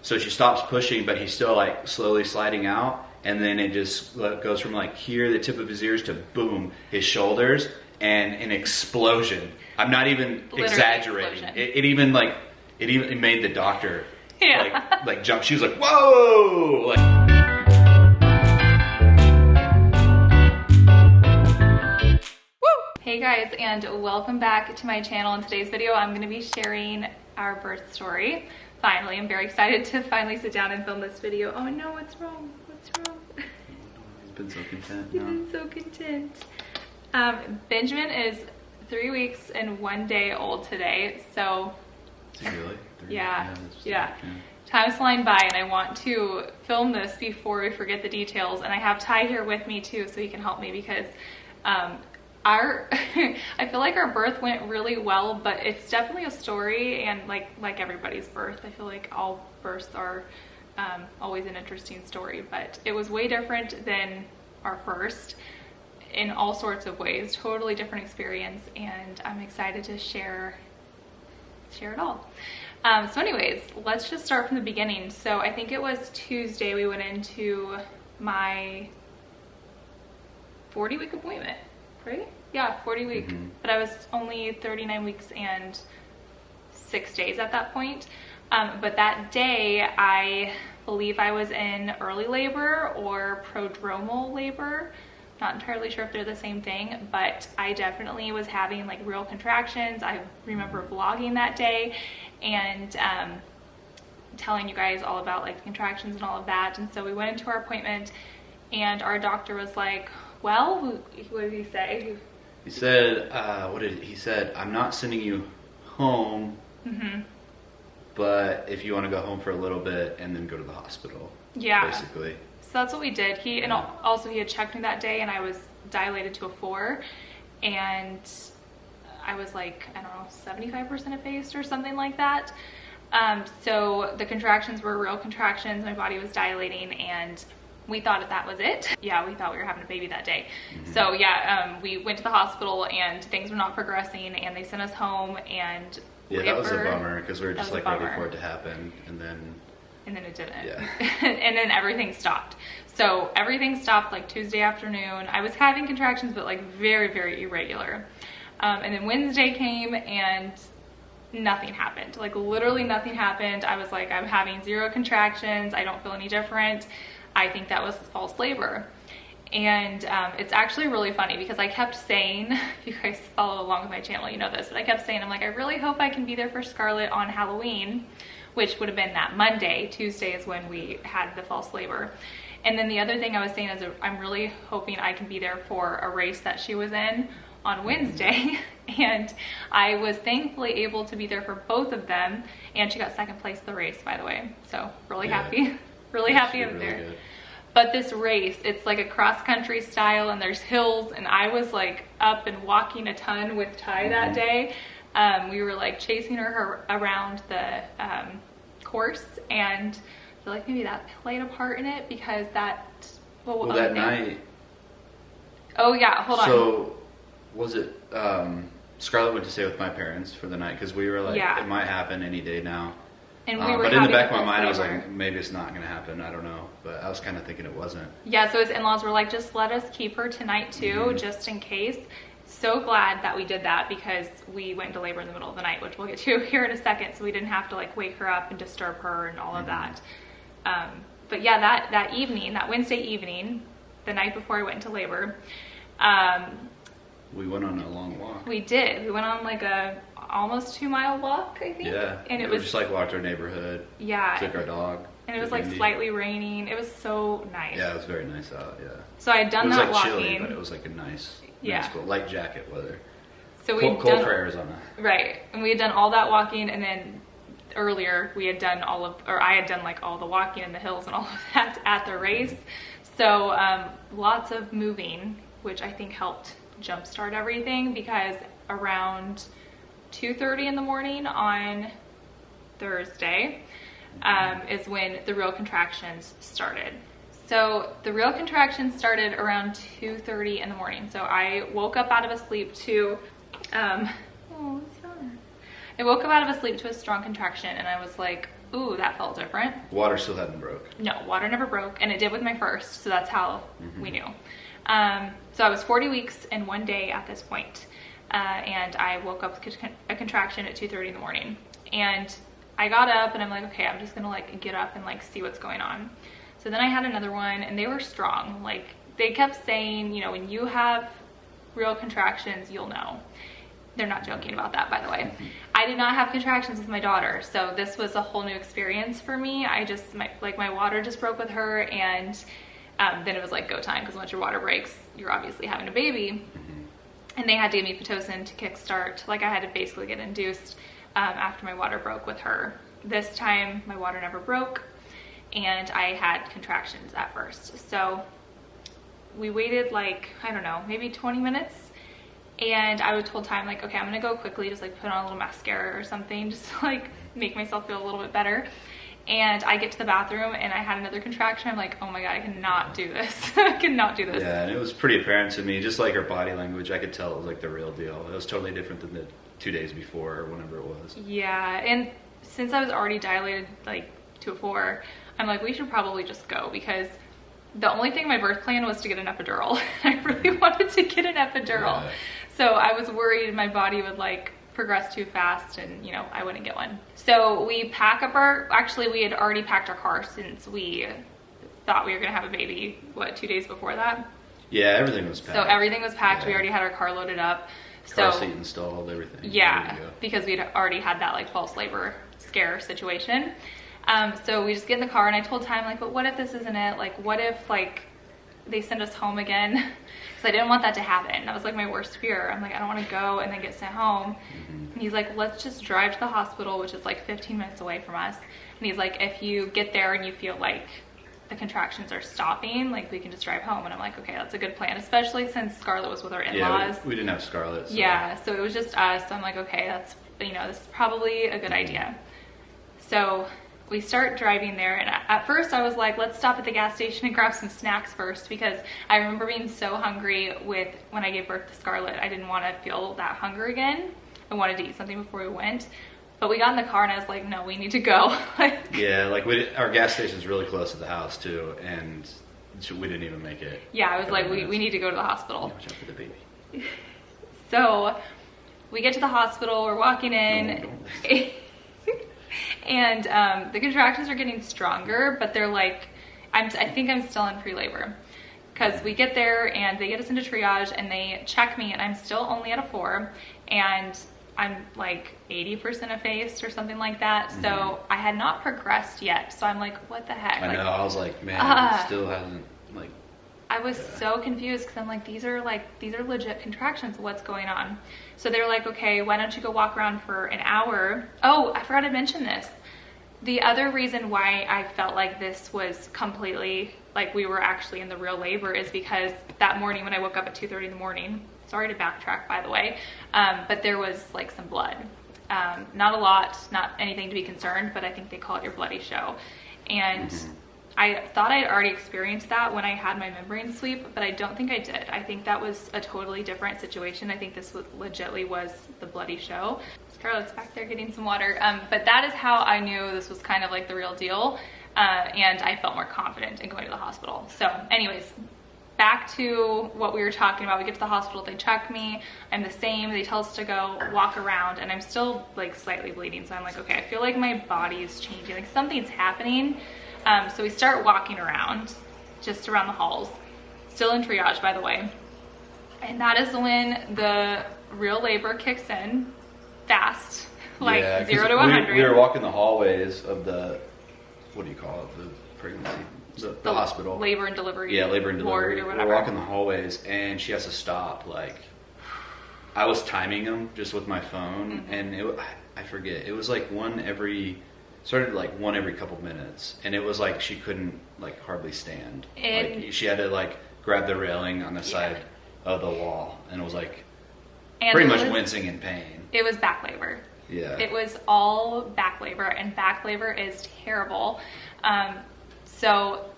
So she stops pushing, but he's still like slowly sliding out. And then it just goes from like here, the tip of his ears, to boom, his shoulders, and an explosion. I'm not even Literally exaggerating. It even made the doctor like jump. She was like, whoa! Hey guys, and welcome back to my channel. In today's video, I'm going to be sharing our birth story. Finally, I'm very excited to finally sit down and film this video. Oh no, what's wrong? What's wrong? He's been so content. He's been so content. Benjamin is 3 weeks and 1 day old today, so... Is he really? Yeah. Time's flying by, and I want to film this before we forget the details. And I have Ty here with me too, so he can help me, because I feel like our birth went really well, but it's definitely a story, and like everybody's birth, I feel like all births are always an interesting story, but it was way different than our first in all sorts of ways. Totally different experience, and I'm excited to share it all. So anyways, let's just start from the beginning. So I think it was Tuesday we went into my 40-week appointment, right? Yeah, 40 week. But I was only 39 weeks and 6 days at that point. But that day, I believe I was in early labor or prodromal labor. Not entirely sure if they're the same thing, but I definitely was having like real contractions. I remember vlogging that day and telling you guys all about like the contractions and all of that. And so we went into our appointment, and our doctor was like, well, what did he say? He said, he said, I'm not sending you home, but if you want to go home for a little bit and then go to the hospital. Yeah. Basically. So that's what we did. Also he had checked me that day, and I was dilated to a 4, and I was like, I don't know, 75% effaced or something like that. So the contractions were real contractions. My body was dilating, and we thought that was it. Yeah, we thought we were having a baby that day. So yeah, we went to the hospital, and things were not progressing, and they sent us home. And yeah, that was a bummer, because we were just like ready for it to happen, and then it didn't. Yeah. And then everything stopped. So everything stopped like Tuesday afternoon. I was having contractions, but like very, very irregular. And then Wednesday came, and nothing happened. Like literally nothing happened. I was like, I'm having 0 contractions. I don't feel any different. I think that was false labor. And it's actually really funny, because I kept saying, if you guys follow along with my channel, you know this, but I kept saying, I'm like, I really hope I can be there for Scarlett on Halloween, which would have been that Monday. Tuesday is when we had the false labor. And then the other thing I was saying is, I'm really hoping I can be there for a race that she was in on Wednesday. And I was thankfully able to be there for both of them. And she got second place at the race, by the way. So really happy. Really happy I was there. Good. But this race, it's like a cross-country style, and there's hills, and I was like up and walking a ton with Ty that day. We were like chasing her around the course, and I feel like maybe that played a part in it, because that... Well, that night... Oh yeah, hold on. So, was it... Scarlett went to stay with my parents for the night, because we were like, it might happen any day now. And we were but in the back of my mind, I was like, maybe it's not going to happen. I don't know. But I was kind of thinking it wasn't. Yeah, so his in-laws were like, just let us keep her tonight too, just in case. So glad that we did that, because we went into labor in the middle of the night, which we'll get to here in a second. So we didn't have to like wake her up and disturb her and all of that. But yeah, that evening, that Wednesday evening, the night before I went into labor, we went on a long walk. We did. We went on like a almost 2-mile walk, I think. Yeah. And it was just like walked our neighborhood. Yeah. Took our dog. And it was like slightly raining. It was so nice. Yeah, it was very nice out. Yeah. So I had done that walking. It was like chilly, but it was like a nice cool, light jacket weather. So cold for Arizona. Right. And we had done all that walking, and then earlier we had done I had done like all the walking in the hills and all of that at the race. So lots of moving, which I think helped jumpstart everything, because around 2:30 in the morning on Thursday is when the real contractions started. So the real contractions started around 2:30 in the morning. So I woke up out of a sleep to I woke up out of a sleep to a strong contraction, and I was like, ooh, that felt different. Water still hadn't broke. No, water never broke, and it did with my first, so that's how we knew. So I was 40 weeks and 1 day at this point, and I woke up with a contraction at 2:30 in the morning. And I got up and I'm like, okay, I'm just gonna like get up and like see what's going on. So then I had another one, and they were strong. Like, they kept saying, you know, when you have real contractions, you'll know. They're not joking about that, by the way. I did not have contractions with my daughter, so this was a whole new experience for me. My water just broke with her, and then it was like go time, because once your water breaks, you're obviously having a baby. And they had to give me Pitocin to kickstart. Like, I had to basically get induced after my water broke with her. This time, my water never broke, and I had contractions at first. So we waited like, I don't know, maybe 20 minutes. And I was told time, like, okay, I'm gonna go quickly, just like put on a little mascara or something, just to like make myself feel a little bit better. And I get to the bathroom and I had another contraction. I'm like, oh my God, I cannot do this. I cannot do this. Yeah, and it was pretty apparent to me, just like her body language, I could tell it was like the real deal. It was totally different than the 2 days before or whenever it was. Yeah, and since I was already dilated like to a 4, I'm like, we should probably just go, because the only thing in my birth plan was to get an epidural. I really wanted to get an epidural. Yeah. So I was worried my body would like progress too fast and, you know, I wouldn't get one. So we pack up actually we had already packed our car since we thought we were gonna have a baby, what, 2 days before that? Yeah, everything was packed. So everything was packed. Yeah. We already had our car loaded up. Car seat installed, everything. Yeah, because we'd already had that like false labor scare situation. So we just get in the car, and I told Ty, like, but what if this isn't it? Like, what if like they send us home again? Because I didn't want that to happen. That was like my worst fear. I'm like, I don't want to go and then get sent home. And he's like, let's just drive to the hospital, which is like 15 minutes away from us. And he's like, if you get there and you feel like the contractions are stopping, like, we can just drive home. And I'm like, okay, that's a good plan, especially since Scarlett was with her in-laws. Yeah, we didn't have Scarlett. So. Yeah, so it was just us. So I'm like, okay, that's, you know, this is probably a good idea. So we start driving there, and at first I was like, let's stop at the gas station and grab some snacks first, because I remember being so hungry when I gave birth to Scarlett. I didn't want to feel that hunger again. I wanted to eat something before we went. But we got in the car and I was like, no, we need to go. Yeah, like our gas station's really close to the house too, and we didn't even make it. Yeah, I was like, we need to go to the hospital. Watch out for the baby. So we get to the hospital, we're walking in, and the contractions are getting stronger, but they're like, I think I'm still in pre-labor. Because we get there and they get us into triage and they check me, and I'm still only at a 4, and I'm like 80% effaced or something like that. So I had not progressed yet. So I'm like, what the heck? I know. I was like, man, it still hasn't, like. I was so confused, because I'm like, these are legit contractions. What's going on? So they're like, okay, why don't you go walk around for an hour? Oh, I forgot to mention this. The other reason why I felt like this was completely, like we were actually in the real labor, is because that morning when I woke up at 2:30 in the morning, sorry to backtrack, by the way, but there was like some blood. Not a lot, not anything to be concerned, but I think they call it your bloody show. And I thought I had already experienced that when I had my membrane sweep, but I don't think I did. I think that was a totally different situation. I think this legitly was the bloody show. Scarlett's back there getting some water. But that is how I knew this was kind of like the real deal. And I felt more confident in going to the hospital. So anyways, back to what we were talking about. We get to the hospital, they check me, I'm the same, they tell us to go walk around, and I'm still like slightly bleeding. So I'm like, okay, I feel like my body is changing, like something's happening. So we start walking around, just around the halls, still in triage, by the way. And that is when the real labor kicks in fast, like 0 to 100. We were walking the hallways of the, what do you call it, the pregnancy, the hospital. Labor and delivery. Yeah, labor and delivery. Or whatever. We're walking the hallways, and she has to stop. Like, I was timing them just with my phone, and I forget. It was like one every couple minutes, and it was like she couldn't like hardly stand. Like she had to like grab the railing on the side of the wall, and it was like pretty much wincing in pain. It was back labor. Yeah. It was all back labor, and back labor is terrible. So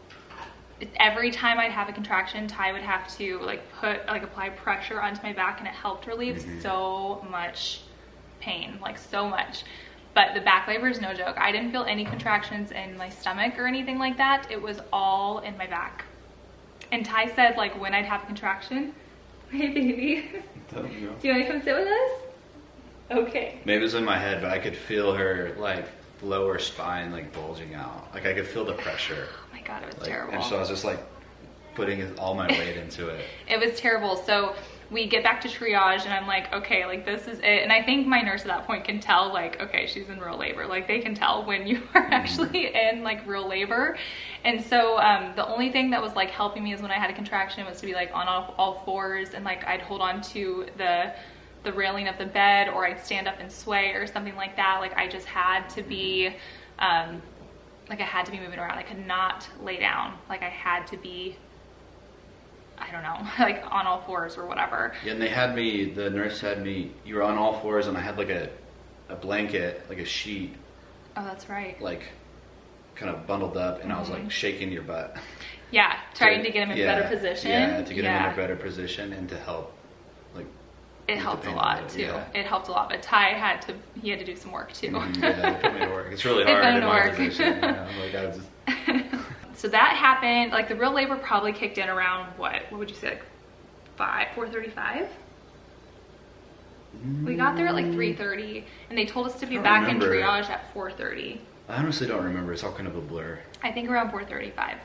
every time I'd have a contraction, Ty would have to apply pressure onto my back, and it helped relieve so much pain, like so much. But the back labor is no joke. I didn't feel any contractions in my stomach or anything like that. It was all in my back. And Ty said, like, when I'd have a contraction, hey, baby, do you want to come sit with us? Okay. Maybe it was in my head, but I could feel her, like, lower spine, like, bulging out. Like, I could feel the pressure. Oh, my God, it was like, terrible. And so I was just, like, putting all my weight into it. It was terrible. So we get back to triage and I'm like, okay, like this is it. And I think my nurse at that point can tell, like, okay, she's in real labor. Like they can tell when you are actually in like real labor. And so the only thing that was like helping me is when I had a contraction was to be like on all fours and like I'd hold on to the railing of the bed, or I'd stand up and sway or something like that. Like I just had to be like I had to be moving around. I could not lay down. Like I had to be, I don't know, like on all fours or whatever. Yeah, and they had me, the nurse had me, you were on all fours and I had like a blanket, like a sheet. Oh, that's right. Like kind of bundled up and I was like shaking your butt. Yeah, trying to get him in a better position. Yeah, to get him in a better position and to help. Like it helped a lot too. Yeah. It helped a lot, but Ty had to do some work too. Yeah, they put me to work. It's really hard in my position. You know? Like I was just... So that happened, like the real labor probably kicked in around what would you say, like 4:35? We got there at like 3:30 and they told us to be back in triage at 4:30. I honestly don't remember. It's all kind of a blur. I think around 4:35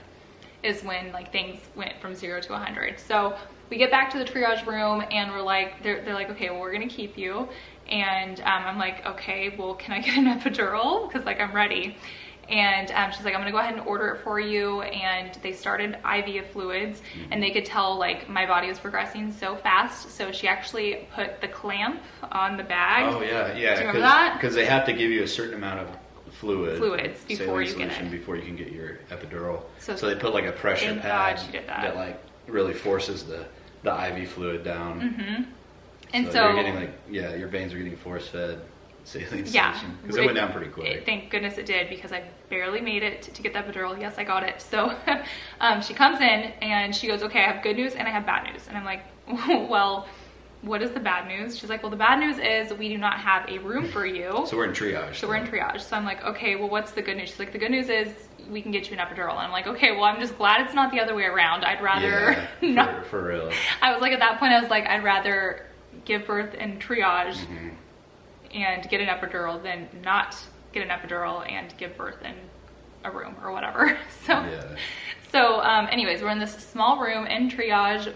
is when like things went from 0 to 100. So we get back to the triage room and we're like, they're like, okay, well, we're gonna keep you. And I'm like, okay, well, can I get an epidural? Because like I'm ready. And she's like, I'm gonna go ahead and order it for you. And they started IV of fluids and they could tell like my body was progressing so fast. So she actually put the clamp on the bag. Oh yeah, yeah. Do you remember that? Because they have to give you a certain amount of fluids before you get it. Before you can get your epidural. So they put like a pressure pad she did that like really forces the IV fluid down. Mm-hmm. And so you're getting like, yeah, your veins are getting force fed. Saline solution, because it went down pretty quick. Thank goodness it did, because I barely made it to get the epidural. Yes, I got it. So she comes in and she goes, okay, I have good news and I have bad news. And I'm like, well, what is the bad news? She's like, well, the bad news is we do not have a room for you. So we're in triage. So we're in triage. So I'm like, okay, well, what's the good news? She's like, the good news is we can get you an epidural. And I'm like, okay, well, I'm just glad it's not the other way around. I'd rather not. For real. I was like, at that point, I was like, I'd rather give birth in triage and get an epidural than not get an epidural and give birth in a room or whatever. So anyways, we're in this small room in triage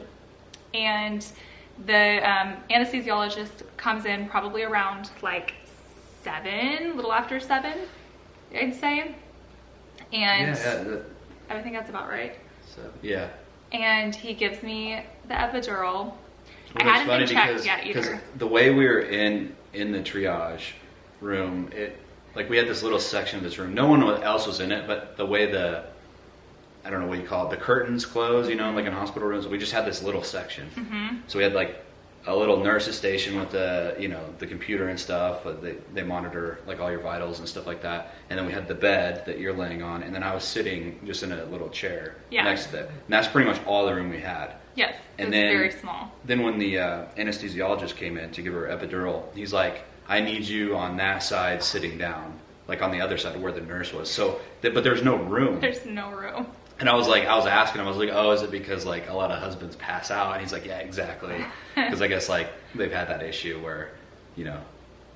and the anesthesiologist comes in probably around like 7, a little after 7, I'd say. And I think that's about right. So yeah. And he gives me the epidural. Well, I hadn't been checked yet either. Because the way we were in the triage room, like we had this little section of this room. No one else was in it, but the way I don't know what you call it, the curtains close, you know, like in hospital rooms, we just had this little section. So we had like a little nurse's station with the computer and stuff. They monitor like all your vitals and stuff like that. And then we had the bed that you're laying on, and then I was sitting just in a little chair next to it. And that's pretty much all the room we had. Yes, and then very small. Then when the anesthesiologist came in to give her epidural, he's like, I need you on that side sitting down, like on the other side of where the nurse was. So, but there's no room. There's no room. And I was asking him, I was like, oh, is it because like a lot of husbands pass out? And he's like, yeah, exactly. Because I guess like they've had that issue where,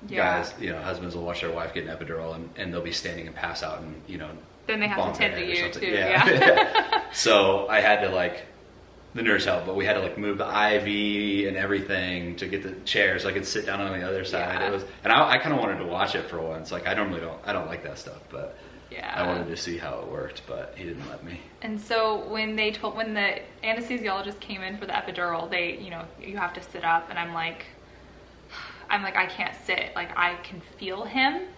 guys, husbands will watch their wife get an epidural and they'll be standing and pass out and, then they have to tend to you too. Yeah. So I had to like, the nurse helped, but we had to like move the IV and everything to get the chair so I could sit down on the other side. It was, and I kind of wanted to watch it for once. Like I don't like that stuff, but I wanted to see how it worked, but he didn't let me. And so when the anesthesiologist came in for the epidural, you have to sit up, and I'm like, I can't sit. Like I can feel him.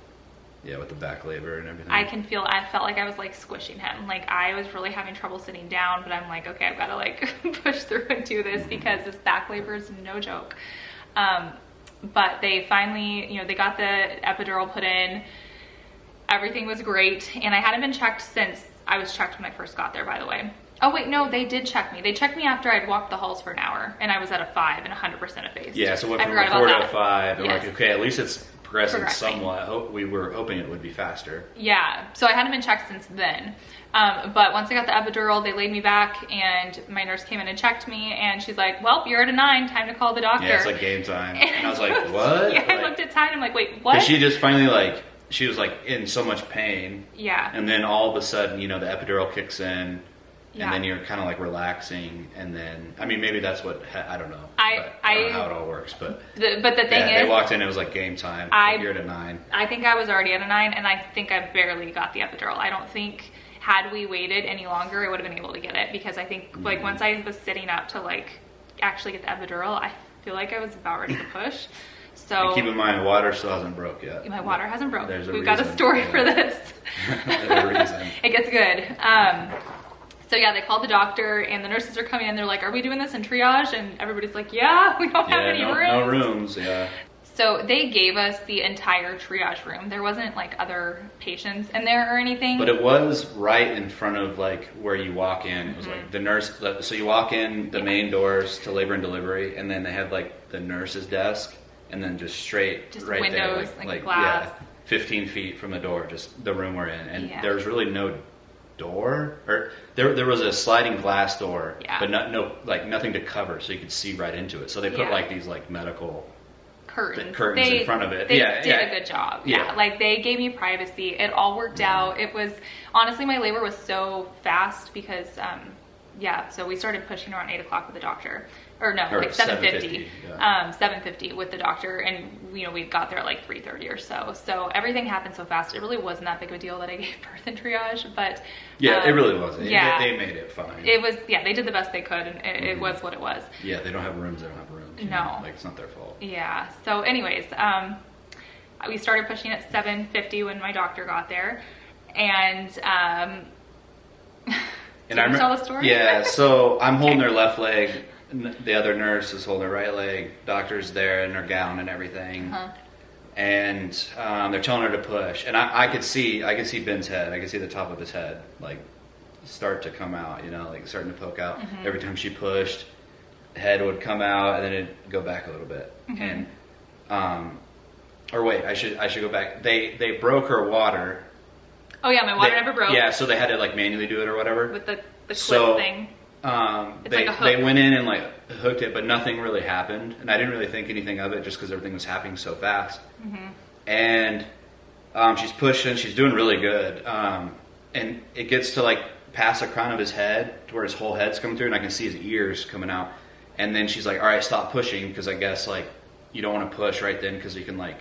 Yeah, with the back labor and everything. I felt like I was like squishing him. Like I was really having trouble sitting down, but I'm like, okay, I've got to like push through and do this because this back labor is no joke. But they finally, they got the epidural put in. Everything was great. And I hadn't been checked since I was checked when I first got there, by the way. Oh wait, no, they did check me. They checked me after I'd walked the halls for an hour and I was at a 5 and 100% effaced. Yeah, so went from a 4 to a 5 and like, okay, at least it's progressing somewhat. We were hoping it would be faster. Yeah, so I hadn't been checked since then. But once I got the epidural, they laid me back, and my nurse came in and checked me, and she's like, well, you're at a 9, time to call the doctor. Yeah, it's like game time. And I was like, what? Yeah, like, I looked at time, I'm like, wait, what? She just finally like, she was like in so much pain. Yeah. And then all of a sudden, you know, the epidural kicks in. Yeah. And then you're kind of like relaxing, and then I mean maybe that's what I don't know. I don't know how it all works, but the thing is, they walked in, it was like game time. You're at a 9. I think I was already at a 9, and I think I barely got the epidural. I don't think had we waited any longer, I would have been able to get it, because I think like once I was sitting up to like actually get the epidural, I feel like I was about ready to push. So and keep in mind, water still hasn't broke yet. My water hasn't broke. We've got a story for this. There's a reason. It gets good. So yeah, they called the doctor, and the nurses are coming in. They're like, are we doing this in triage? And everybody's like, yeah, we don't have any rooms. No rooms, yeah. So they gave us the entire triage room. There wasn't like other patients in there or anything. But it was right in front of like where you walk in. It was like the nurse, so you walk in the main doors to labor and delivery, and then they had like the nurse's desk, and then just straight right windows, there. like glass. Yeah, 15 feet from the door, just the room we're in. And there was really no door, or there was a sliding glass door, but nothing to cover, so you could see right into it. So they put like these like medical curtains in front of it. They did a good job. Yeah, like they gave me privacy. It all worked out. It was honestly, my labor was so fast because so we started pushing around 8 o'clock with the doctor. Or 7:50. 7:50 with the doctor, and you know, we got there at like 3:30 or so. So everything happened so fast. It really wasn't that big of a deal that I gave birth in triage, but it really wasn't. Yeah, they made it fine. It was. Yeah, they did the best they could, and it was what it was. Yeah, they don't have rooms. They don't have rooms. No, like it's not their fault. Yeah. So, anyways, we started pushing at 7:50 when my doctor got there, and and I tell the story. Yeah. So I'm holding her left leg. The other nurse is holding her right leg. Doctor's there in her gown and everything, and they're telling her to push. And I could see Ben's head. I could see the top of his head like start to come out. You know, like starting to poke out. Every time she pushed, the head would come out, and then it'd go back a little bit. And or wait, I should go back. They broke her water. Oh yeah, my water never broke. Yeah, so they had to like manually do it or whatever with the clip thing. They went in and like hooked it, but nothing really happened, and I didn't really think anything of it just because everything was happening so fast. And she's pushing, she's doing really good, and it gets to like past the crown of his head to where his whole head's coming through, and I can see his ears coming out. And then she's like, "All right, stop pushing," because I guess like you don't want to push right then because you can like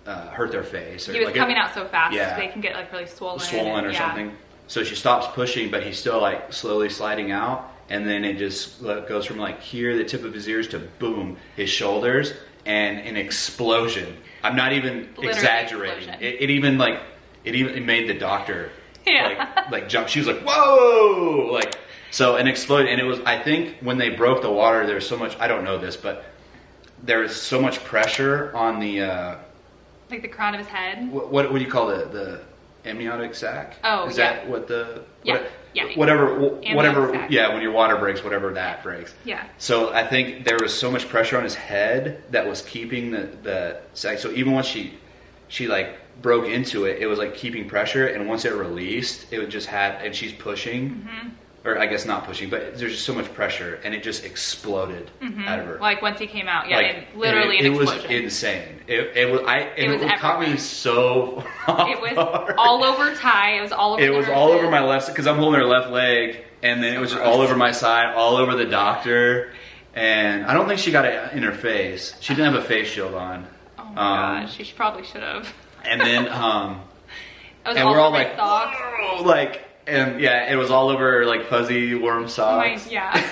hurt their face. Or, he was like coming out so fast, yeah, they can get like really swollen or something. So she stops pushing, but he's still like slowly sliding out, and then it just goes from like here, the tip of his ears, to boom, his shoulders, and an explosion. I'm not even exaggerating. It even made the doctor like jump. She was like, "Whoa!" Like so, an explosion, and it was. I think when they broke the water, there was so much. I don't know this, but there was so much pressure on the like the crown of his head. What do you call the amniotic sac? Oh, is that what the whatever sac. Yeah, when your water breaks, whatever that breaks. Yeah. So I think there was so much pressure on his head that was keeping the sac. So even once she like broke into it, it was like keeping pressure, and once it released, it would just and she's pushing. Or I guess not pushing, but there's just so much pressure, and it just exploded out of her. Like once he came out, literally an explosion. It was insane. It caught me so off It was guard. all over Ty. It was all over. It was all over my left, because I'm holding her left leg, and then it was just all over my side, all over the doctor, and I don't think she got it in her face. She didn't have a face shield on. Oh my gosh, she probably should have. And then, and we're all like, whoa, like. And yeah, it was all over like fuzzy warm socks.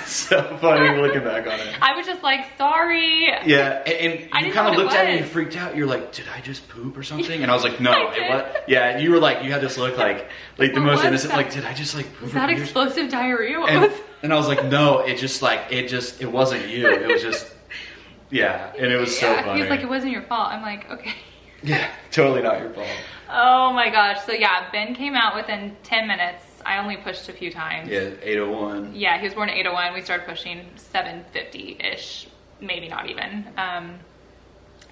So funny looking back on it. I was just like, sorry. Yeah, and you kind of looked at me and you freaked out. You're like, did I just poop or something? And I was like, no. Yeah, you were like, you had this look like the most innocent. Like, did I just like poop? Was that explosive diarrhea? And I was like, no. It wasn't you. It was just and it was so funny. He was like, it wasn't your fault. I'm like, okay. Yeah, totally not your fault. Oh my gosh. So yeah, Ben came out within 10 minutes. I only pushed a few times. Yeah, 8:01. Yeah, he was born at 8:01. We started pushing 7:50-ish, maybe not even.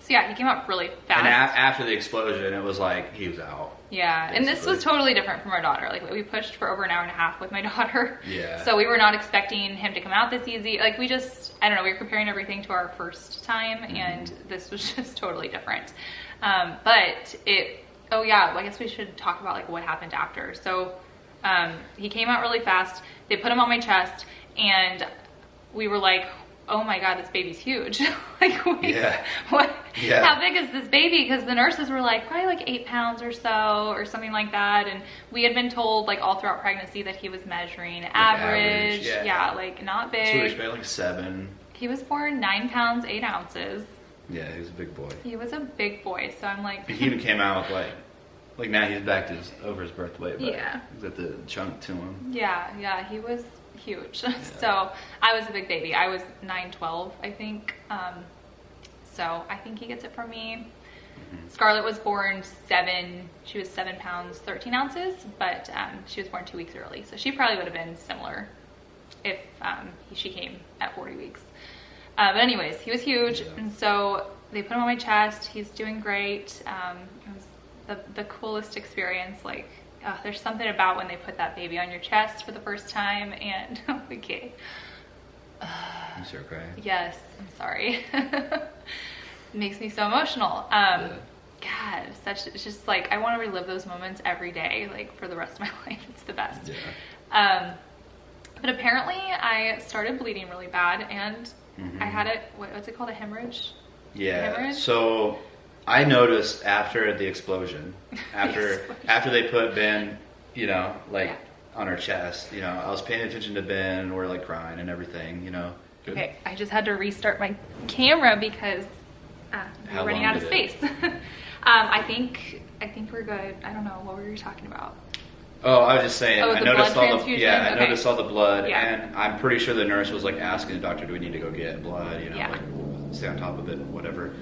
So yeah, he came out really fast. And after the explosion, it was like he was out. Yeah, basically. and this was totally different from our daughter. Like, we pushed for over an hour and a half with my daughter. Yeah. So we were not expecting him to come out this easy. Like, we just, I don't know, we were comparing everything to our first time, and this was just totally different. But oh yeah, well, I guess we should talk about like what happened after. So he came out really fast. They put him on my chest, and we were like, oh my God, this baby's huge. Like, wait, what? Yeah. How big is this baby? Because the nurses were like, probably like 8 pounds or so, or something like that. And we had been told like all throughout pregnancy that he was measuring like average. Yeah, like not big. So we expected like 7. He was born 9 pounds, 8 ounces. Yeah, he was a big boy. He was a big boy. So I'm like, he even came out with like now he's back to over his birth weight. But yeah. He's got the chunk to him. Yeah, he was huge. Yeah. So I was a big baby. I was 9'12", I think. So I think he gets it from me. Scarlett was born she was 7 pounds, 13 ounces, but she was born 2 weeks early. So she probably would have been similar if she came at 40 weeks. But anyways, he was huge. Yeah. And so they put him on my chest. He's doing great. It was the coolest experience. Like, there's something about when they put that baby on your chest for the first time, and okay. You start crying? Yes, I'm sorry. It makes me so emotional. God, it's just like, I want to relive those moments every day, like for the rest of my life. It's the best. Yeah. But apparently I started bleeding really bad, and I had what's it called? A hemorrhage? Yeah. Hemorrhage? So I noticed after the explosion, after they put Ben, on her chest, I was paying attention to Ben, we're like crying and everything, Good. Okay, I just had to restart my camera because we're running out of space. I think we're good. I don't know, what were you talking about? Oh, I was just saying, I noticed all the blood, yeah. And I'm pretty sure the nurse was like asking the doctor, do we need to go get blood, like stay on top of it, whatever.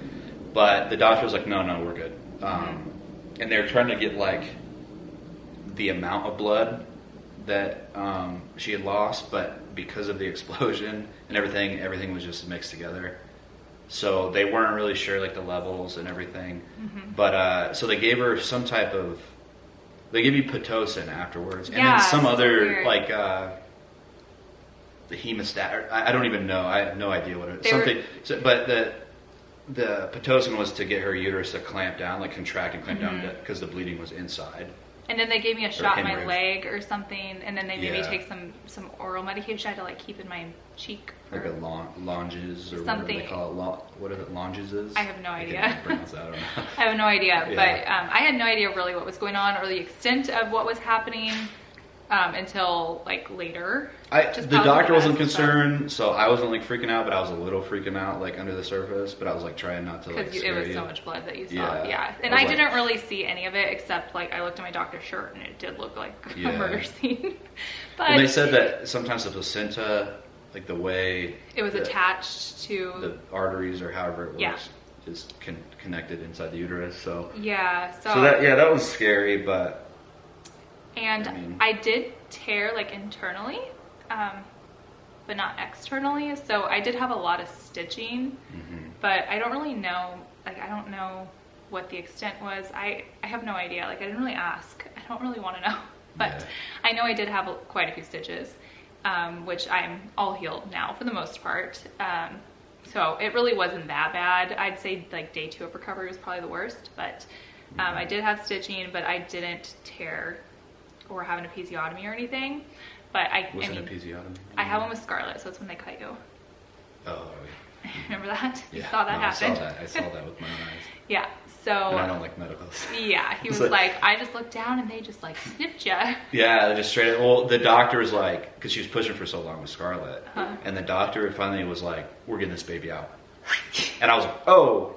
But the doctor was like, no, we're good. And they're trying to get like the amount of blood that she had lost, but because of the explosion and everything was just mixed together. So they weren't really sure like the levels and everything. But so they gave her some type of, they give you Pitocin afterwards, and then some other weird. Like the hemostat. I don't even know. I have no idea what it is. But the Pitocin was to get her uterus to clamp down, like contract and clamp down, because the bleeding was inside. And then they gave me a shot in my leg or something, and then they made me take some oral medication I had to like keep in my cheek. Like a longes or something. Whatever they call it. What are the longes is? I have no idea. I can't pronounce that, I don't know. I have no idea, but I had no idea really what was going on or the extent of what was happening until like later. The doctor wasn't concerned, so I wasn't like freaking out, but I was a little freaking out like under the surface, but I was like trying not to like scare you. It was so much blood that you saw. Yeah. And I didn't really see any of it except like I looked at my doctor's shirt and it did look like a murder scene. But they said that sometimes the placenta, like the way it was attached to the arteries or however it works, is connected inside the uterus. So that was scary, but. And I did tear like internally, but not externally. So I did have a lot of stitching, but I don't really know. Like, I don't know what the extent was. I have no idea. Like, I didn't really ask. I don't really want to know. But I know I did have quite a few stitches, which I'm all healed now for the most part. So it really wasn't that bad. I'd say like day 2 of recovery was probably the worst. But I did have stitching, but I didn't tear or have an episiotomy or anything. But an episiotomy? I have one with Scarlett, so it's when they cut you. Oh, remember that? Yeah. You saw that happen? I saw that with my own eyes. Yeah, so. And I don't like medicals. Yeah, he was like, I just looked down and they just like snipped you. Yeah, just straight up. Well, the doctor was like, because she was pushing for so long with Scarlett, and the doctor finally was like, we're getting this baby out. And I was like, oh,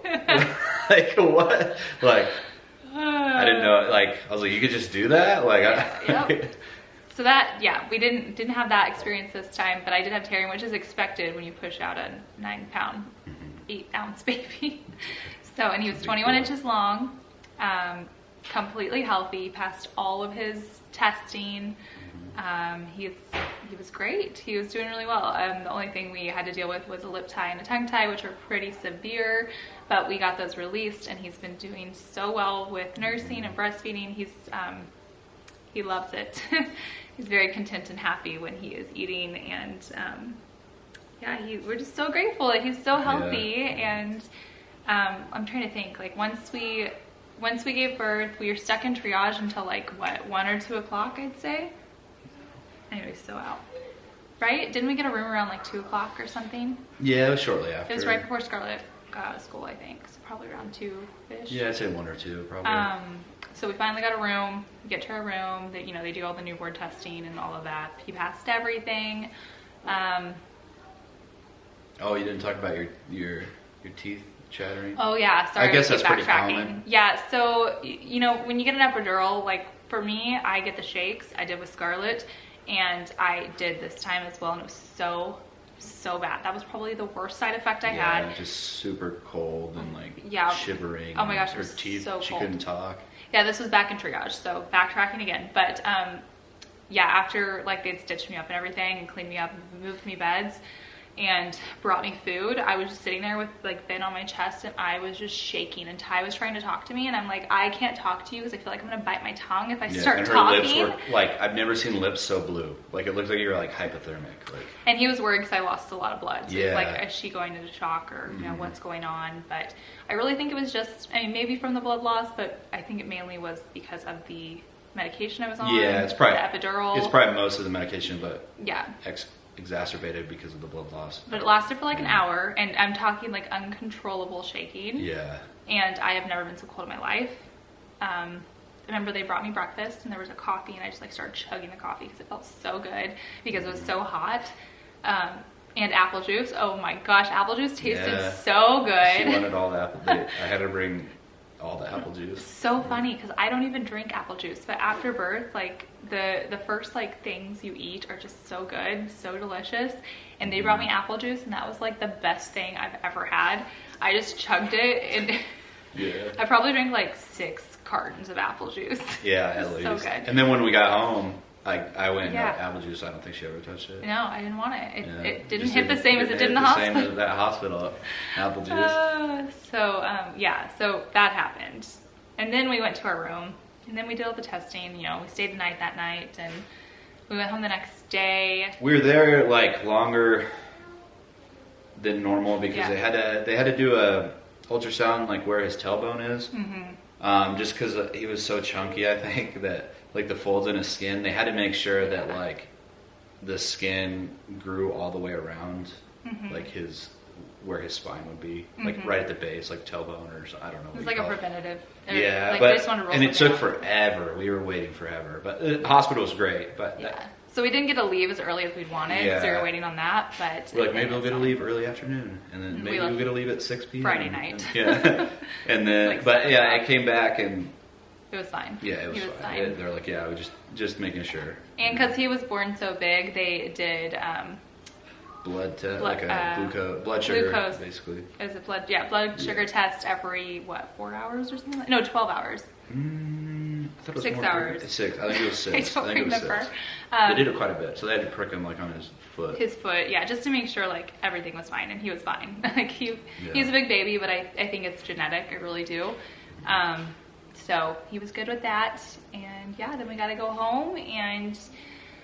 like what? Like, I didn't know, like, I was like, you could just do that? Like, yep. So that, we didn't have that experience this time, but I did have tearing, which is expected when you push out a 9 pound, 8 ounce baby. So, and he was 21 inches long. completely healthy, passed all of his testing. He was great. He was doing really well. The only thing we had to deal with was a lip tie and a tongue tie, which are pretty severe, but we got those released, and he's been doing so well with nursing and breastfeeding. He loves it. He's very content and happy when he is eating, and we're just so grateful that he's so healthy. And I'm trying to think, like, once we gave birth, we were stuck in triage until like 1 or 2 o'clock, I'd say. Anyway, so out. Right? Didn't we get a room around like 2 o'clock or something? Yeah, it was shortly after. It was right before Scarlett got out of school, I think. So probably around 2-ish. Yeah, I'd say 1 or 2, probably. So we finally got a room. We get to our room. They do all the newborn testing and all of that. He passed everything. Oh, you didn't talk about your teeth chattering? Oh yeah, sorry. I guess that's pretty common. Yeah, so when you get an epidural, like for me, I get the shakes. I did with Scarlett, and I did this time as well, and it was so bad. That was probably the worst side effect I had. Yeah, just super cold and like shivering. Oh my gosh, her teeth, so she cold. couldn't talk. Yeah, this was back in triage, so backtracking again. But after like they'd stitched me up and everything and cleaned me up and moved me beds and brought me food, I was just sitting there with like Ben on my chest, and I was just shaking, and Ty was trying to talk to me, and I'm like, I can't talk to you because I feel like I'm gonna bite my tongue if I start and her talking. lips were like, I've never seen lips so blue. Like it looked like you were like hypothermic. Like, and he was worried because I lost a lot of blood. So yeah. he was like, is she going into shock, or what's going on? But I really think it was just, maybe from the blood loss, but I think it mainly was because of the medication I was on. Yeah, it's probably the epidural. It's probably most of the medication, but yeah, exacerbated because of the blood loss. But it lasted for like an hour, and I'm talking like uncontrollable shaking. Yeah. And I have never been so cold in my life. I remember they brought me breakfast, and there was a coffee, and I just like started chugging the coffee because it felt so good because it was so hot. And apple juice. Oh my gosh, apple juice tasted so good. She wanted all the apple juice. I had to bring all the apple juice. So funny because I don't even drink apple juice, but after birth, like the first like things you eat are just so good, so delicious. And they brought me apple juice, and that was like the best thing I've ever had. I just chugged it, and I probably drank like 6 cartons of apple juice. Yeah, at least. So good. And then when we got home, I went and got apple juice. I don't think she ever touched it. No, I didn't want it. It didn't hit the same as it did in the hospital. Same as that hospital apple juice. So that happened. And then we went to our room, and then we did all the testing. We stayed the night that night, and we went home the next day. We were there like longer than normal because they had to do a ultrasound like where his tailbone is. Just because he was so chunky, I think that like the folds in his skin, they had to make sure that like the skin grew all the way around, like where his spine would be, like right at the base, like tailbone or I don't know. It was like a preventative. Yeah, like but they just wanted to roll and it something took forever. We were waiting forever, but the hospital was great. But so we didn't get to leave as early as we'd wanted, so we were waiting on that. But we're like, maybe we'll get to leave early afternoon, and then maybe we'll get to leave at 6 p.m. Friday night. And then like I came back and it was fine. Yeah, it was fine. They're like, we just making sure. And because he was born so big, they did blood test, like a blood sugar, basically. It was a blood sugar test every 4 hours or something? No, 12 hours. I thought it was 6 hours. 6. I think it was 6. I don't remember. They did it quite a bit, so they had to prick him like on his foot. His foot, just to make sure like everything was fine, and he was fine. Like he's a big baby, but I think it's genetic. I really do. So he was good with that, and then we got to go home, and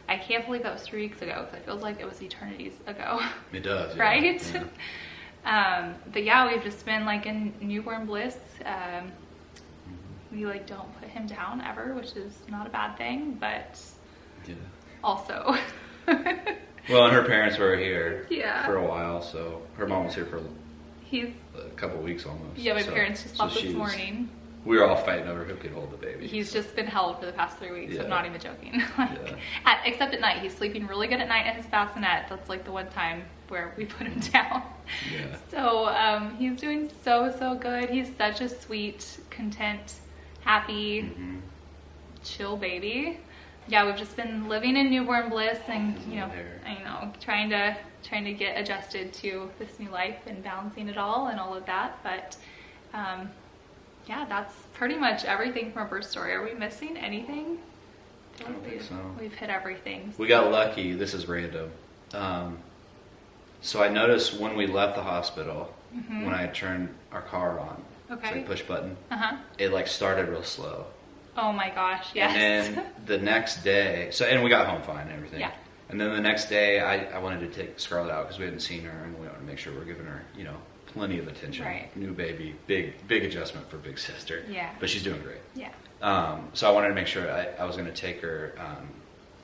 I can't believe that was 3 weeks ago because it feels like it was eternities ago. It does, right? Yeah. But we've just been like in newborn bliss. We like don't put him down ever, which is not a bad thing, but also. Well, and her parents were here for a while, so her mom was here for a couple of weeks almost. Yeah, my parents just left this morning. We were all fighting over who could hold the baby. He's just been held for the past 3 weeks. I'm not even joking. Except at night. He's sleeping really good at night in his bassinet. That's like the one time where we put him down. Yeah. So he's doing so good. He's such a sweet, content, happy, chill baby. Yeah, we've just been living in newborn bliss, and trying to get adjusted to this new life and balancing it all and all of that. But yeah, that's pretty much everything from our birth story. Are we missing anything? I don't think so. We've hit everything. We got lucky. This is random. So I noticed when we left the hospital, when I turned our car on, okay, it's like push button, uh-huh, it like started real slow. Oh my gosh, yes. And then the next day, and we got home fine and everything. Yeah. And then the next day, I wanted to take Scarlett out because we hadn't seen her, and we wanted to make sure we're giving her, you know, plenty of attention. Right. New baby, big adjustment for big sister. Yeah. But she's doing great. Yeah. So I wanted to make sure I was going to take her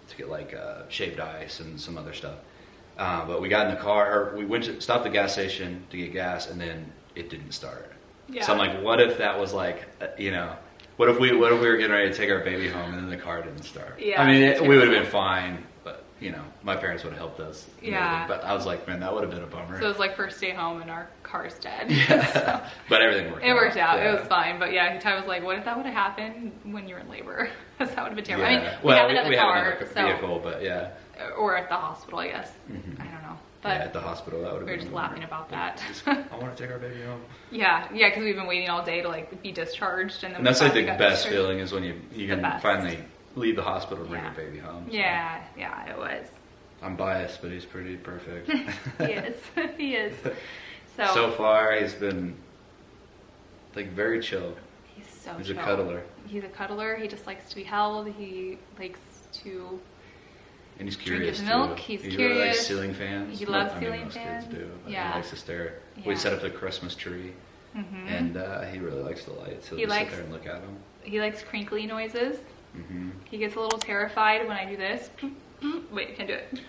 to get like shaved ice and some other stuff. But we got in the car, or we went to stop the gas station to get gas, and then it didn't start. Yeah. So I'm like, what if that was like, you know, what if we were getting ready to take our baby home and then the car didn't start? Yeah. I mean, we would have been fine, but you know, my parents would have helped us. Yeah. But I was like, man, that would have been a bummer. So it was like first day home and our car's dead. Yeah. So But everything worked out. it worked out. Yeah. It was fine. But yeah, Ty was like, what if that would have happened when you were in labor? Because that would have been terrible. Yeah. I mean, Well, we have another car, vehicle, but yeah. Or at the hospital, I guess. I don't know. But yeah, at the hospital, that would have we were been just a bummer. laughing about that. I want to take our baby home. Yeah, because we've been waiting all day to like be discharged, and then And that's like the got best discharged. feeling is when you can best. finally leave the hospital and bring Yeah. your baby home. So. Yeah, it was. I'm biased, but he's pretty perfect. He is. He is. So far, he's been like very chill. He's so He's chill. a cuddler. He's a cuddler. He just likes to be held. He likes to And he's drink curious his milk. too. He's he curious. really likes ceiling fans. He loves I mean, ceiling most fans. kids do. But Yeah. He likes to stare. Yeah. We set up the Christmas tree, and he really likes the lights. He'll He just likes- sit there and look at them. He likes crinkly noises. Mm-hmm. He gets a little terrified when I do this. Wait, I can't do it.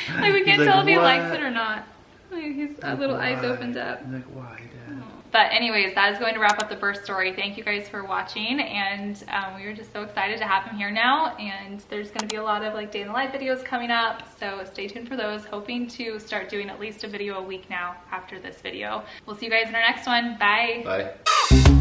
Like we can't He's tell like, if he "What?" likes it or not. Like his little eyes opened up. Like, why, Dad? But anyways, that is going to wrap up the birth story. Thank you guys for watching, and we are just so excited to have him here now. And there's going to be a lot of like day in the life videos coming up, so stay tuned for those. Hoping to start doing at least a video a week now after this video. We'll see you guys in our next one. Bye. Bye.